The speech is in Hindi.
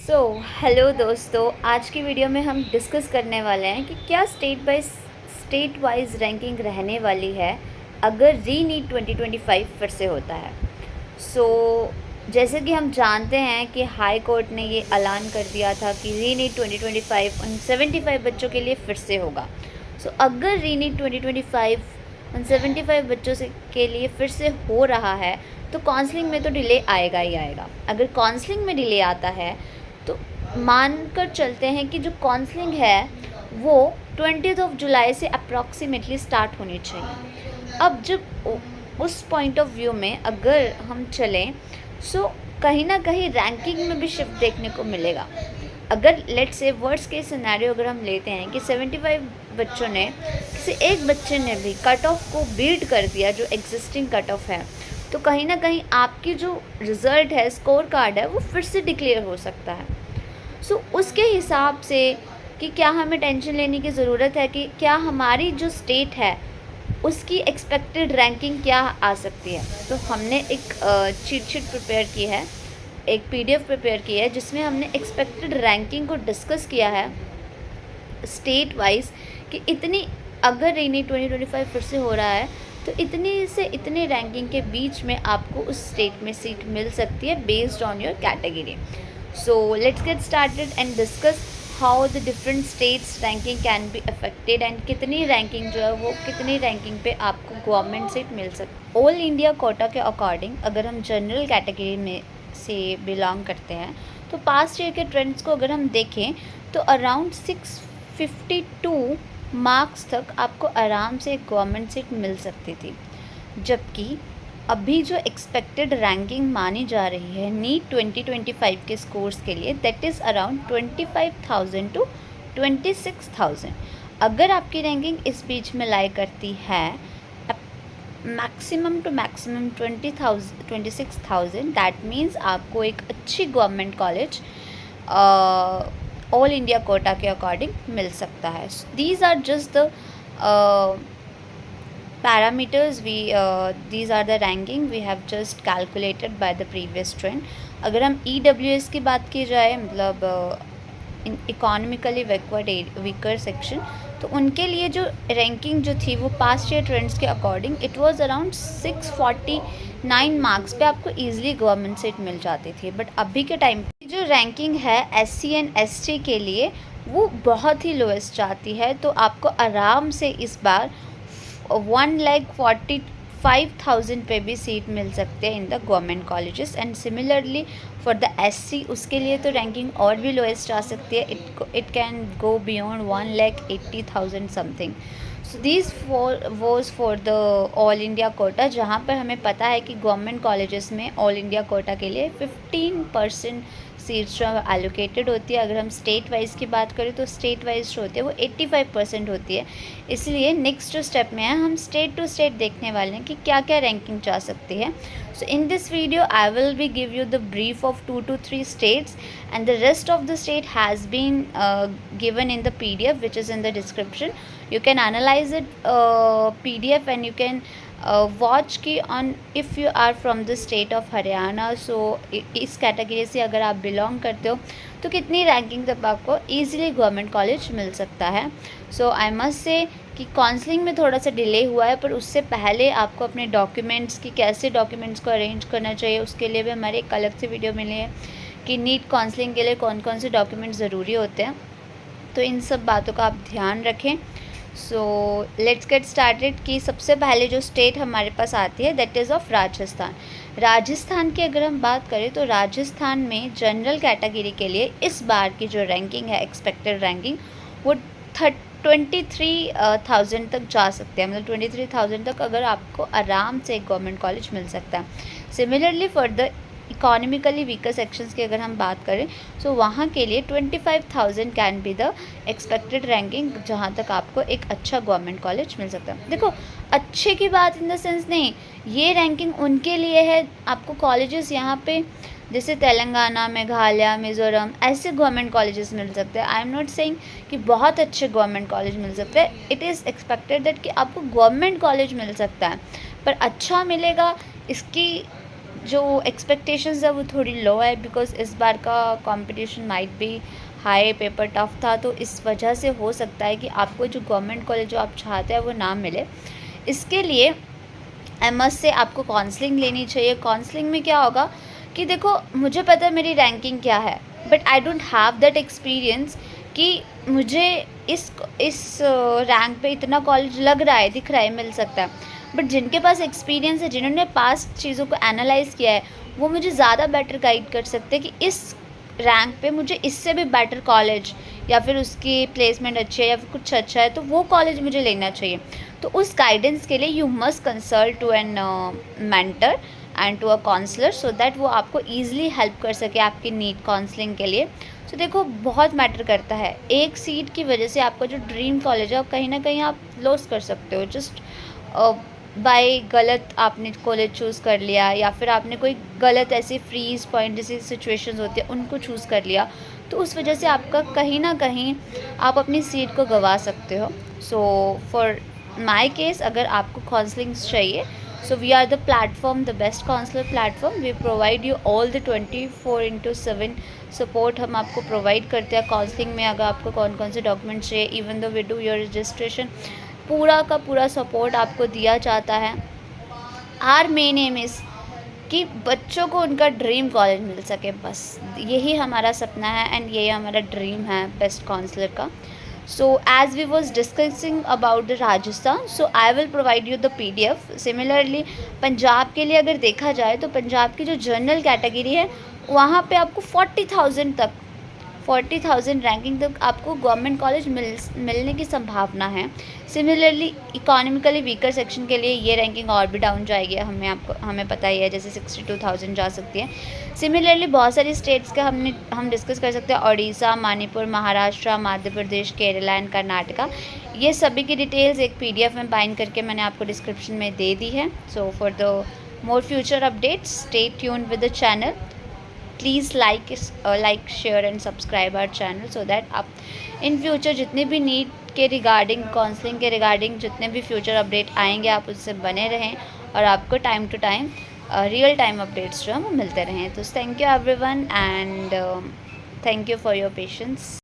सो हेलो दोस्तों, आज की वीडियो में हम डिस्कस करने वाले हैं कि क्या स्टेट वाइज रैंकिंग रहने वाली है अगर री नीट 2025 फिर से होता है। सो जैसे कि हम जानते हैं कि हाई कोर्ट ने ये ऐलान कर दिया था कि री नीट 2025 उन 75 बच्चों के लिए फिर से होगा। सो अगर री नीट 2025 उन 75 बच्चों से के लिए फिर से हो रहा है तो काउंसलिंग में तो डिले आएगा ही आएगा। अगर काउंसलिंग में डिले आता है तो मान कर चलते हैं कि जो काउंसलिंग है वो 20th ऑफ जुलाई से अप्रॉक्सीमेटली स्टार्ट होनी चाहिए। अब जब उस पॉइंट ऑफ व्यू में अगर हम चलें सो कहीं ना कहीं रैंकिंग में भी शिफ्ट देखने को मिलेगा। अगर let's say worst case scenario अगर हम लेते हैं कि 75 बच्चों ने किसी एक बच्चे ने भी कट ऑफ को बीट कर दिया जो एग्जिस्टिंग कट ऑफ है, तो कहीं ना कहीं आपकी जो रिज़ल्ट है, स्कोर कार्ड है, वो फिर से डिक्लेयर हो सकता है। सो उसके हिसाब से कि क्या हमें टेंशन लेने की ज़रूरत है कि क्या हमारी जो स्टेट है उसकी एक्सपेक्टेड रैंकिंग क्या आ सकती है। तो हमने एक चीट शीट प्रिपेयर की है, एक पीडीएफ प्रिपेयर की है जिसमें हमने एक्सपेक्टेड रैंकिंग को डिस्कस किया है स्टेट वाइज कि इतनी, अगर रीनी 2025 फिर से हो रहा है तो इतनी से इतने रैंकिंग के बीच में आपको उस स्टेट में सीट मिल सकती है based on your category. So let's get started and discuss how the different states ranking can be affected and कितनी रैंकिंग जो है वो कितनी रैंकिंग पे आपको गवर्नमेंट सीट मिल सकती है। ऑल इंडिया कोटा के अकॉर्डिंग अगर हम जनरल कैटेगरी में से बिलोंग करते हैं तो पास्ट ईयर के ट्रेंड्स को अगर हम देखें तो अराउंड 652 मार्क्स तक आपको आराम से एक गवर्नमेंट सीट मिल सकती थी, जबकि अभी जो एक्सपेक्टेड रैंकिंग मानी जा रही है नीट 2025 के स्कोर्स के लिए दैट इज़ अराउंड 25,000 टू 26,000। अगर आपकी रैंकिंग इस बीच में लाई करती है maximum to maximum 26,000, that means आपको एक अच्छी government college all India quota के अकॉर्डिंग मिल सकता है। These are just the parameters these are the ranking we have just calculated by the previous trend। अगर हम EWS की बात की जाए, मतलब इकोनॉमिकली बैकवर्ड वीकर सेक्शन, तो उनके लिए जो रैंकिंग जो थी वो पास्ट ईयर ट्रेंड्स के according it was around 649 marks पे आपको ईजिली गवर्नमेंट सीट मिल जाती थी। बट अभी के टाइम जो रैंकिंग है SC एंड ST के लिए वो बहुत ही लोएस्ट जाती है, तो आपको आराम से इस बार 1,45,000 पे भी सीट मिल सकते हैं in the government colleges. And similarly for the SC उसके लिए तो रैंकिंग और भी लोएस्ट आ सकती है, it can go beyond 1,80,000 something. So this was for the all India Kota, जहाँ पर हमें पता है कि गवर्नमेंट कॉलेजेस में ऑल इंडिया कोटा के लिए 15% सीट्स जो एलोकेटेड होती है। अगर हम स्टेट वाइज की बात करें तो स्टेट वाइज जो होती है वो 85% होती है। इसलिए नेक्स्ट जो स्टेप में है हम स्टेट टू स्टेट देखने वाले हैं कि क्या क्या रैंकिंग जा सकती है। So in this video I will be give you the brief of 2 to 3 states and the rest of the state has been given in the PDF which is in the description. You can analyze it PDF and you can watch key on if you are from the state of Haryana. So इस कैटेगरी से अगर आप बिलोंग करते हो तो कितनी रैंकिंग तक आपको ईजिली गवर्नमेंट कॉलेज मिल सकता है। सो आई मस्ट से कि काउंसलिंग में थोड़ा सा डिले हुआ है, पर उससे पहले आपको अपने डॉक्यूमेंट्स की कैसे डॉक्यूमेंट्स को अरेंज करना चाहिए उसके लिए भी हमारे एक अलग से वीडियो मिली है कि नीट काउंसलिंग के लिए कौन कौन से डॉक्यूमेंट्स ज़रूरी होते हैं। तो इन सब बातों का आप ध्यान रखें। सो लेट्स गेट स्टार्टेड कि सबसे पहले जो स्टेट हमारे पास आती है that is of Rajasthan. Rajasthan की अगर हम बात करें तो राजस्थान में जनरल कैटेगरी के लिए इस बार की जो रैंकिंग है एक्सपेक्टेड रैंकिंग वो 23,000 तक जा सकते हैं, मतलब 23,000 तक अगर आपको आराम से एक गवर्नमेंट कॉलेज मिल सकता है। Similarly for the economically weaker sections की अगर हम बात करें तो वहाँ के लिए 25,000 can be the expected ranking, जहाँ तक आपको एक अच्छा गवर्नमेंट कॉलेज मिल सकता है। देखो अच्छे की बात इन द सेंस नहीं, ये रैंकिंग उनके लिए है, आपको कॉलेजेस यहाँ पे जैसे तेलंगाना, मेघालय, मिज़ोरम ऐसे गवर्नमेंट कॉलेजेस मिल सकते हैं। आई एम नॉट सेइंग कि बहुत अच्छे गवर्नमेंट कॉलेज मिल सकते हैं, इट इज़ एक्सपेक्टेड दैट कि आपको गवर्नमेंट कॉलेज मिल सकता है, पर अच्छा मिलेगा इसकी जो एक्सपेक्टेशंस है वो थोड़ी लो है, बिकॉज़ इस बार का competition might be high, paper tough था, तो इस वजह से हो सकता है कि आपको जो गवर्नमेंट कॉलेज जो आप चाहते हैं वो ना मिले। इसके लिए आई मस्ट से आपको काउंसलिंग लेनी चाहिए। काउंसलिंग में क्या होगा कि देखो, मुझे पता है मेरी रैंकिंग क्या है, but I don't have that experience कि मुझे इस रैंक पे इतना कॉलेज लग रहा है, दिख रहा है, मिल सकता है। बट जिनके पास एक्सपीरियंस है, जिन्होंने पास्ट चीज़ों को एनालाइज़ किया है, वो मुझे ज़्यादा बेटर गाइड कर सकते हैं कि इस रैंक पे मुझे इससे भी बेटर कॉलेज, या फिर उसकी प्लेसमेंट अच्छी है, या फिर कुछ अच्छा है, तो वो कॉलेज मुझे लेना चाहिए। तो उस गाइडेंस के लिए you must consult to an mentor and to a counsellor, so that वो आपको ईजिली हेल्प कर सके आपकी नीट काउंसलिंग के लिए। तो देखो, बहुत मैटर करता है। एक सीट की वजह से आपका जो ड्रीम कॉलेज है कहीं ना कहीं आप लॉस कर सकते हो, जस्ट बाय गलत आपने कॉलेज चूज़ कर लिया, या फिर आपने कोई गलत ऐसी फ्रीज पॉइंट जैसी सिचुएशंस होती है उनको चूज़ कर लिया, तो उस वजह से आपका कहीं ना कहीं आप अपनी सीट को गंवा सकते हो। सो फॉर माई केस, अगर आपको काउंसलिंग चाहिए, so we are the platform, the best counsellor platform. We provide you all the 24/7 support हम आपको प्रोवाइड करते हैं काउंसलिंग में। अगर आपको कौन कौन से डॉक्यूमेंट्स चाहिए, even though we do your registration, पूरा का पूरा सपोर्ट आपको दिया जाता है। आर मेन एम इज़ कि बच्चों को उनका ड्रीम कॉलेज मिल सके, बस यही हमारा सपना है एंड यही हमारा ड्रीम है बेस्ट काउंसलर का। So as we was discussing about the Rajasthan, so I will provide you the PDF। Similarly Punjab के लिए अगर देखा जाए, तो पंजाब की जो जनरल कैटेगरी है, वहाँ पे आपको 40,000 रैंकिंग तक आपको गवर्नमेंट कॉलेज मिलने की संभावना है। सिमिलरली इकोनॉमिकली वीकर सेक्शन के लिए ये रैंकिंग और भी डाउन जाएगी, हमें पता ही है, जैसे 62,000 जा सकती है। सिमिलरली बहुत सारी स्टेट्स का हम डिस्कस कर सकते हैं, उड़ीसा, मणिपुर, महाराष्ट्र, मध्य प्रदेश, केरला एंड कर्नाटका। ये सभी की डिटेल्स एक PDF में बाइंड करके मैंने आपको डिस्क्रिप्शन में दे दी है। So for the more future updates, stay tuned with the channel. Please like share and subscribe our channel, so that आप इन फ्यूचर जितने भी नीट के रिगार्डिंग, काउंसलिंग के रिगार्डिंग जितने भी फ्यूचर अपडेट आएंगे, आप उससे बने रहें और आपको time to time real time updates जो हैं वो मिलते रहें। तो thank you everyone and thank you for your patience.